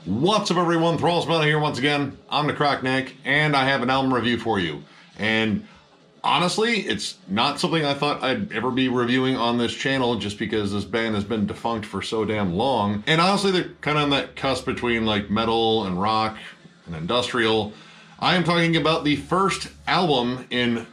What's up everyone, Thralls here once again. I'm Necrotic Nick, and I have an album review for you. And honestly, it's not something I thought I'd ever be reviewing on this channel just because this band has been defunct for so damn long. And honestly, they're kind of on that cusp between like metal and rock and industrial. I am talking about the first album in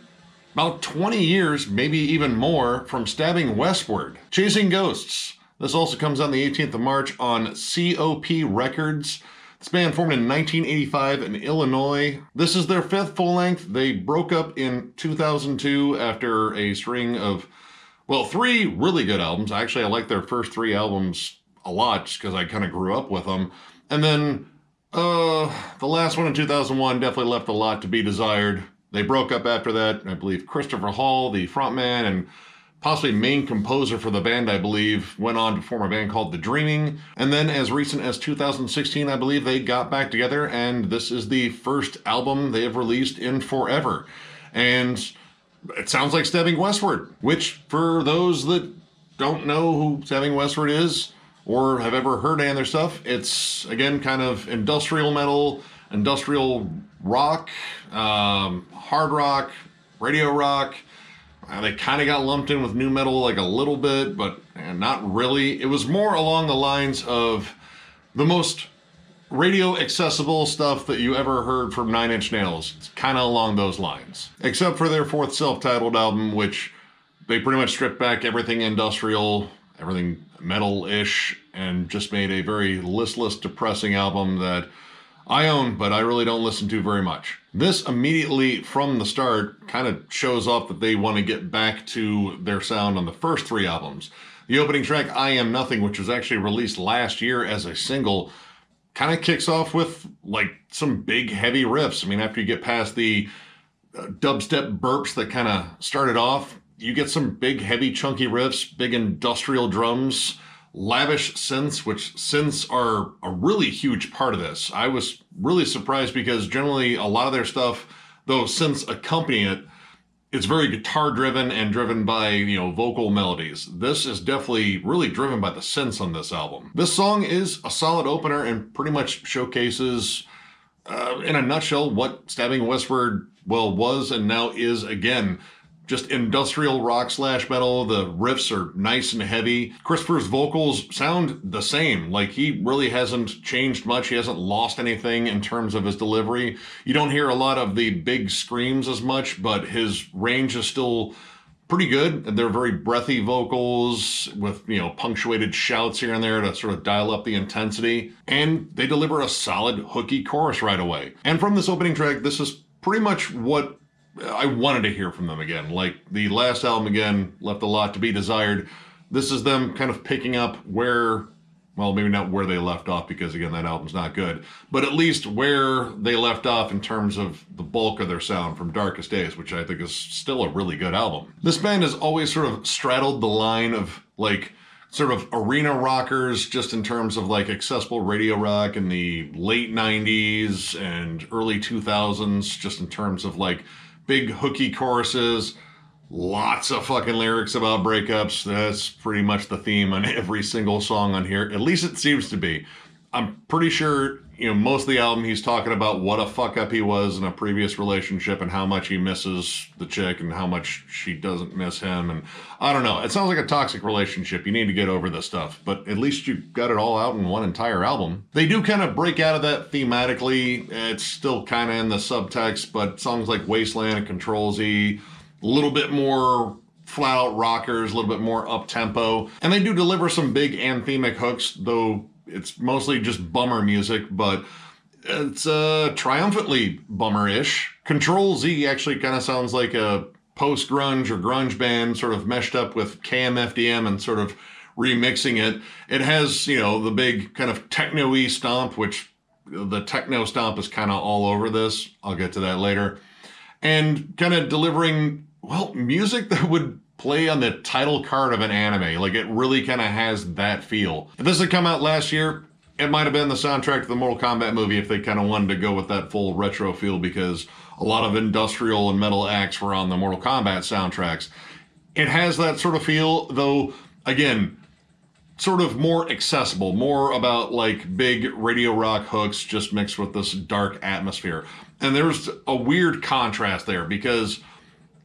about 20 years, maybe even more, from Stabbing Westward, Chasing Ghosts. This also comes out on the 18th of March on COP Records. This band formed in 1985 in Illinois. This is their fifth full-length. They broke up in 2002 after a string of, well, three really good albums. Actually, I like their first three albums a lot just because I kind of grew up with them. And then the last one in 2001 definitely left a lot to be desired. They broke up after that. I believe Christopher Hall, the frontman and possibly main composer for the band, I believe, went on to form a band called The Dreaming. And then as recent as 2016, I believe they got back together, and this is the first album they have released in forever. And it sounds like Stabbing Westward, which for those that don't know who Stabbing Westward is or have ever heard any of their stuff, it's, again, kind of industrial metal, industrial rock, hard rock, radio rock. They kind of got lumped in with nu metal like a little bit, but not really. It was more along the lines of the most radio accessible stuff that you ever heard from Nine Inch Nails. It's kind of along those lines. Except for their fourth self-titled album, which they pretty much stripped back everything industrial, everything metal-ish, and just made a very listless, depressing album that I own, but I really don't listen to very much. This immediately from the start kind of shows off that they want to get back to their sound on the first three albums. The opening track, I Am Nothing, which was actually released last year as a single, kind of kicks off with like some big heavy riffs. I mean, after you get past the dubstep burps that kind of started off, you get some big heavy chunky riffs, big industrial drums, lavish synths, which synths are a really huge part of this. I was really surprised because generally a lot of their stuff, though synths accompany it, it's very guitar driven and driven by, you know, vocal melodies. This is definitely really driven by the synths on this album. This song is a solid opener and pretty much showcases, in a nutshell, what Stabbing Westward, well, was and now is again. Just industrial rock slash metal. The riffs are nice and heavy. Christopher's vocals sound the same. Like, he really hasn't changed much. He hasn't lost anything in terms of his delivery. You don't hear a lot of the big screams as much, but his range is still pretty good. They're very breathy vocals with, you know, punctuated shouts here and there to sort of dial up the intensity. And they deliver a solid hooky chorus right away. And from this opening track, this is pretty much what I wanted to hear from them again. Like the last album, again, left a lot to be desired. This is them kind of picking up where, well, maybe not where they left off because, again, that album's not good, but at least where they left off in terms of the bulk of their sound from Darkest Days, which I think is still a really good album. This band has always sort of straddled the line of, like, sort of arena rockers, just in terms of like accessible radio rock in the late 90s and early 2000s, just in terms of like big hooky choruses, lots of fucking lyrics about breakups. That's pretty much the theme on every single song on here. At least it seems to be. I'm pretty sure, you know, most of the album he's talking about what a fuck up he was in a previous relationship and how much he misses the chick and how much she doesn't miss him. And I don't know. It sounds like a toxic relationship. You need to get over this stuff, but at least you got it all out in one entire album. They do kind of break out of that thematically. It's still kind of in the subtext, but songs like Wasteland and Control Z, a little bit more flat out rockers, a little bit more up tempo. And they do deliver some big anthemic hooks, though it's mostly just bummer music, but it's triumphantly bummer-ish. Control Z actually kind of sounds like a post-grunge or grunge band sort of meshed up with KMFDM and sort of remixing it. It has, you know, the big kind of techno-y stomp, which the techno stomp is kind of all over this. I'll get to that later. And kind of delivering, well, music that would play on the title card of an anime. Like, it really kind of has that feel. If this had come out last year, it might have been the soundtrack to the Mortal Kombat movie if they kind of wanted to go with that full retro feel, because a lot of industrial and metal acts were on the Mortal Kombat soundtracks. It has that sort of feel, though, again, sort of more accessible, more about like big radio rock hooks just mixed with this dark atmosphere. And there's a weird contrast there because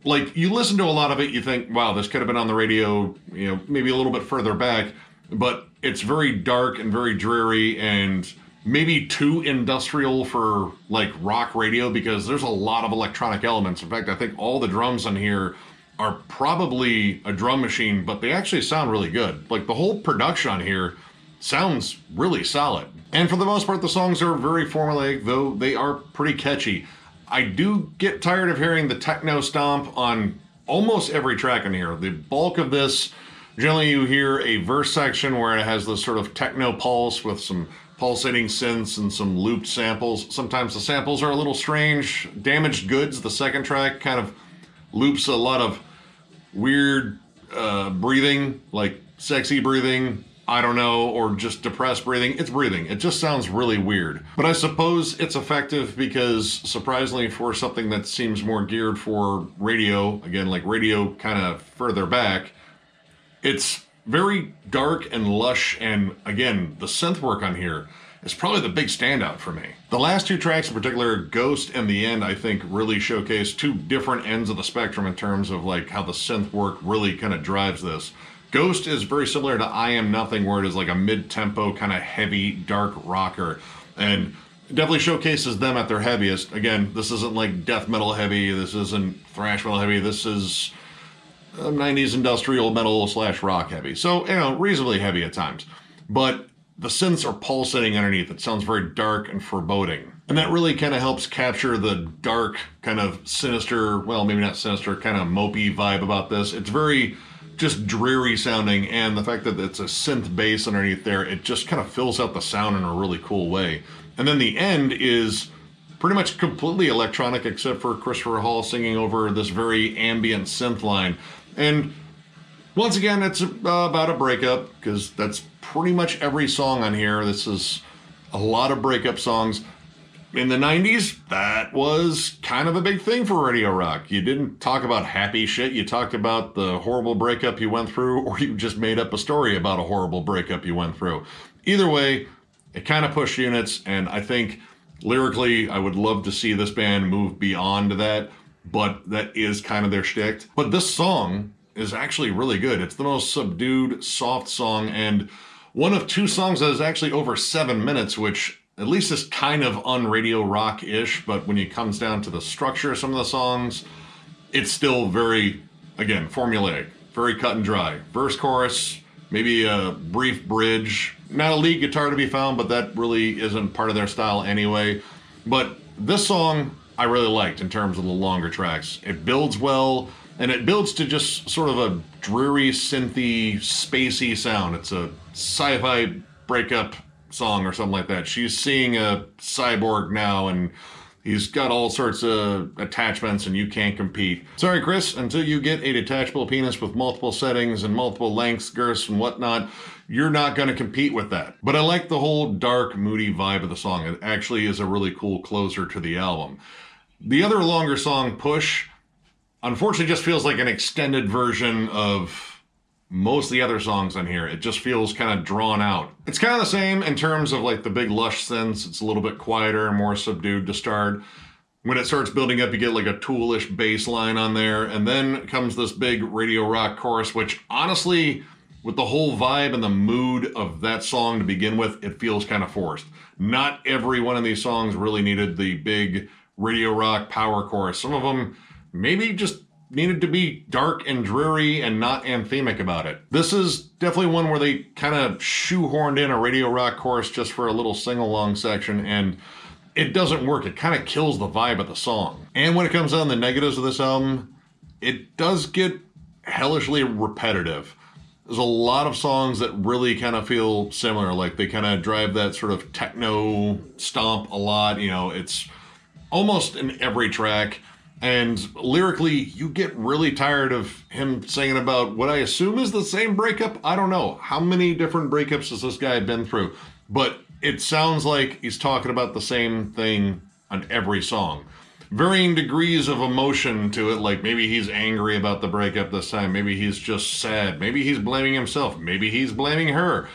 like you listen to a lot of it, you think, wow, this could have been on the radio, you know, maybe a little bit further back, but it's very dark and very dreary and maybe too industrial for like rock radio because there's a lot of electronic elements. In fact, I think all the drums on here are probably a drum machine, but they actually sound really good. Like the whole production on here sounds really solid. And for the most part, the songs are very formulaic, though they are pretty catchy. I do get tired of hearing the techno stomp on almost every track on here. The bulk of this, generally you hear a verse section where it has this sort of techno pulse with some pulsating synths and some looped samples. Sometimes the samples are a little strange. Damaged Goods, the second track, kind of loops a lot of weird breathing, like sexy breathing, I don't know, or just depressed breathing. It's breathing. It just sounds really weird. But I suppose it's effective because, surprisingly, for something that seems more geared for radio, again, like radio kind of further back, it's very dark and lush, and again, the synth work on here is probably the big standout for me. The last two tracks in particular, Ghost and The End, I think really showcase two different ends of the spectrum in terms of like how the synth work really kind of drives this. Ghost is very similar to I Am Nothing, where it is like a mid-tempo kind of heavy dark rocker, and definitely showcases them at their heaviest. Again, this isn't like death metal heavy, this isn't thrash metal heavy, this is 90s industrial metal / rock heavy. So, you know, reasonably heavy at times. But the synths are pulsating underneath. It sounds very dark and foreboding. And that really kind of helps capture the dark, kind of sinister, well, maybe not sinister, kind of mopey vibe about this. It's very just dreary sounding, and the fact that it's a synth bass underneath there, it just kind of fills out the sound in a really cool way. And then The End is pretty much completely electronic except for Christopher Hall singing over this very ambient synth line. And once again, it's about a breakup, because that's pretty much every song on here. This is a lot of breakup songs. In the 90s, that was kind of a big thing for radio rock. You didn't talk about happy shit. You talked about the horrible breakup you went through, or you just made up a story about a horrible breakup you went through. Either way, it kind of pushed units, and I think lyrically, I would love to see this band move beyond that, but that is kind of their shtick. But this song is actually really good. It's the most subdued, soft song, and one of two songs that is actually over 7 minutes, which at least is kind of un-radio rock-ish, but when it comes down to the structure of some of the songs, it's still very, again, formulaic, very cut and dry. Verse, chorus, maybe a brief bridge. Not a lead guitar to be found, but that really isn't part of their style anyway. But this song I really liked in terms of the longer tracks. It builds well, and it builds to just sort of a dreary, synthy, spacey sound. It's a sci-fi breakup song or something like that. She's seeing a cyborg now, and he's got all sorts of attachments, and you can't compete. Sorry, Chris, until you get a detachable penis with multiple settings and multiple lengths, girths, and whatnot, you're not going to compete with that. But I like the whole dark, moody vibe of the song. It actually is a really cool closer to the album. The other longer song, Push, unfortunately just feels like an extended version of most of the other songs on here. It just feels kind of drawn out. It's kind of the same in terms of like the big lush synths. It's a little bit quieter and more subdued to start. When it starts building up, you get like a Tool-ish bass line on there, and then comes this big radio rock chorus, which honestly, with the whole vibe and the mood of that song to begin with, it feels kind of forced. Not every one of these songs really needed the big radio rock power chorus. Some of them maybe just needed to be dark and dreary and not anthemic about it. This is definitely one where they kind of shoehorned in a radio rock chorus just for a little sing-along section, and it doesn't work. It kind of kills the vibe of the song. And when it comes down to the negatives of this album, it does get hellishly repetitive. There's a lot of songs that really kind of feel similar, like they kind of drive that sort of techno stomp a lot. You know, it's almost in every track. And lyrically, you get really tired of him singing about what I assume is the same breakup. I don't know. How many different breakups has this guy been through? But it sounds like he's talking about the same thing on every song. varying degrees of emotion to it. Like maybe he's angry about the breakup this time. Maybe he's just sad. Maybe he's blaming himself. Maybe he's blaming her.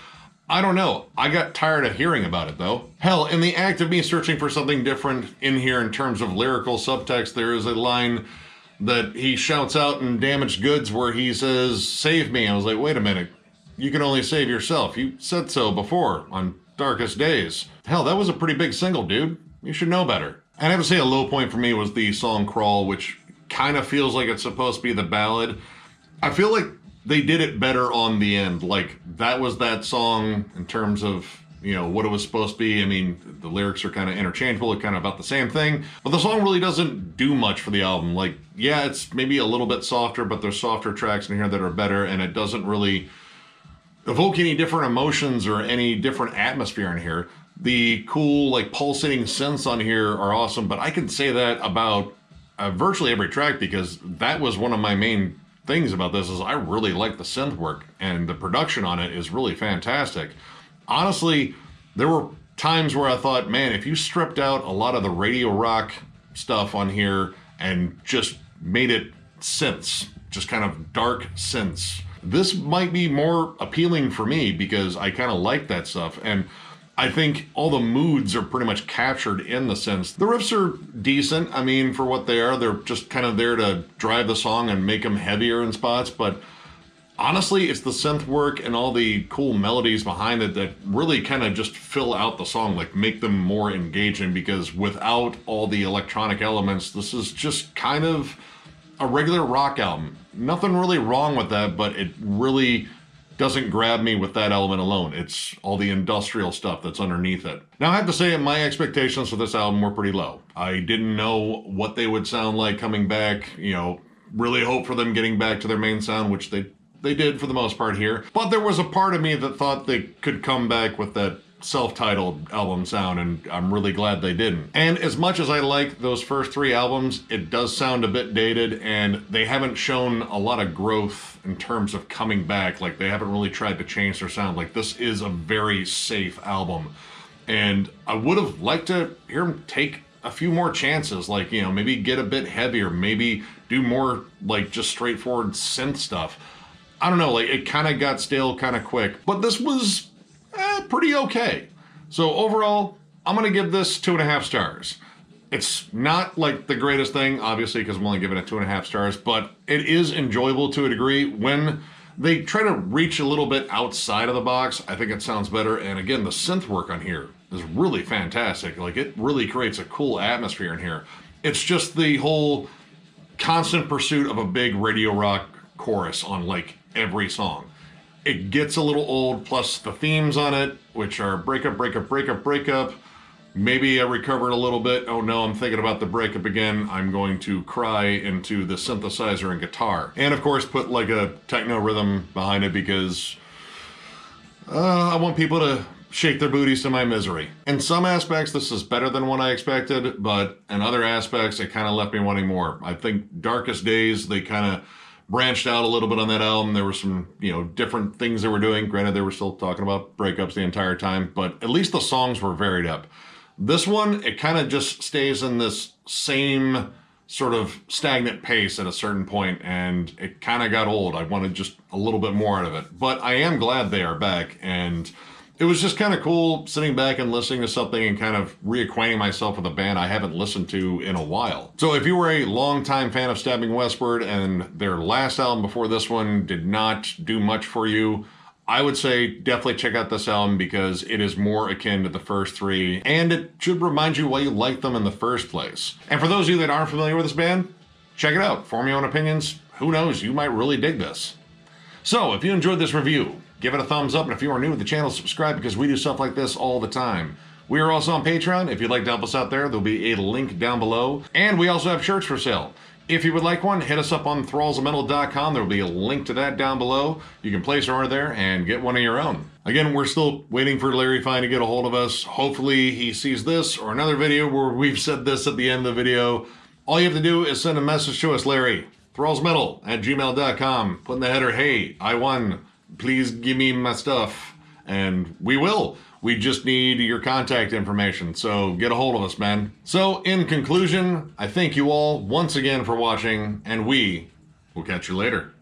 I don't know. I got tired of hearing about it though. Hell, in the act of me searching for something different in here in terms of lyrical subtext, there is a line that he shouts out in Damaged Goods where he says, "Save me." I was like, wait a minute. You can only save yourself. You said so before on Darkest Days. Hell, that was a pretty big single, dude. You should know better. And I have to say a low point for me was the song Crawl, which kind of feels like it's supposed to be the ballad. I feel like they did it better on the end. Like, that was that song in terms of, you know, what it was supposed to be. I mean, the lyrics are kind of interchangeable. It's kind of about the same thing. But the song really doesn't do much for the album. Like, yeah, it's maybe a little bit softer, but there's softer tracks in here that are better, and it doesn't really evoke any different emotions or any different atmosphere in here. The cool, like, pulsating synths on here are awesome, but I can say that about virtually every track because that was one of my main things about this is I really like the synth work, and the production on it is really fantastic. Honestly, there were times where I thought, man, if you stripped out a lot of the radio rock stuff on here and just made it synths, just kind of dark synths, this might be more appealing for me because I kind of like that stuff. And I think all the moods are pretty much captured in the synths. The riffs are decent. I mean, for what they are, they're just kind of there to drive the song and make them heavier in spots. But honestly, it's the synth work and all the cool melodies behind it that really kind of just fill out the song, like make them more engaging, because without all the electronic elements, this is just kind of a regular rock album. Nothing really wrong with that, but it really doesn't grab me with that element alone. It's all the industrial stuff that's underneath it. Now, I have to say my expectations for this album were pretty low. I didn't know what they would sound like coming back, you know, really hope for them getting back to their main sound, which they did for the most part here. But there was a part of me that thought they could come back with that self-titled album sound, and I'm really glad they didn't. And as much as I like those first three albums, it does sound a bit dated, and they haven't shown a lot of growth in terms of coming back. Like, they haven't really tried to change their sound. Like, this is a very safe album, and I would have liked to hear them take a few more chances, like, you know, maybe get a bit heavier, maybe do more like just straightforward synth stuff. I don't know, like, it kind of got stale kind of quick, but this was pretty okay. So overall, I'm gonna give this 2.5 stars. It's not like the greatest thing, obviously, because I'm only giving it 2.5 stars, but it is enjoyable to a degree. When they try to reach a little bit outside of the box, I think it sounds better. And again, the synth work on here is really fantastic. Like, it really creates a cool atmosphere in here. It's just the whole constant pursuit of a big radio rock chorus on like every song. It gets a little old, plus the themes on it, which are breakup, breakup, breakup, breakup. Maybe I recovered a little bit. Oh no, I'm thinking about the breakup again. I'm going to cry into the synthesizer and guitar. And of course, put like a techno rhythm behind it because I want people to shake their booties to my misery. In some aspects, this is better than what I expected, but in other aspects, it kind of left me wanting more. I think Darkest Days, they kind of branched out a little bit on that album. There were some, you know, different things they were doing. Granted, they were still talking about breakups the entire time, but at least the songs were varied up. This one, it kind of just stays in this same sort of stagnant pace at a certain point, and it kind of got old. I wanted just a little bit more out of it. But I am glad they are back, and it was just kind of cool sitting back and listening to something and kind of reacquainting myself with a band I haven't listened to in a while. So if you were a longtime fan of Stabbing Westward and their last album before this one did not do much for you, I would say definitely check out this album because it is more akin to the first three, and it should remind you why you liked them in the first place. And for those of you that aren't familiar with this band, check it out. Form your own opinions. Who knows, you might really dig this. So if you enjoyed this review, give it a thumbs up, and if you are new to the channel, subscribe because we do stuff like this all the time. We are also on Patreon. If you'd like to help us out there, there'll be a link down below. And we also have shirts for sale. If you would like one, hit us up on thrallsofmetal.com. There will be a link to that down below. You can place an order there and get one of your own. Again, we're still waiting for Larry Fine to get a hold of us. Hopefully he sees this or another video where we've said this at the end of the video. All you have to do is send a message to us, Larry. thrallsmetal@gmail.com. Put in the header, hey, I won. Please give me my stuff. And we will. We just need your contact information, so get a hold of us, man. So, in conclusion, I thank you all once again for watching, and we will catch you later.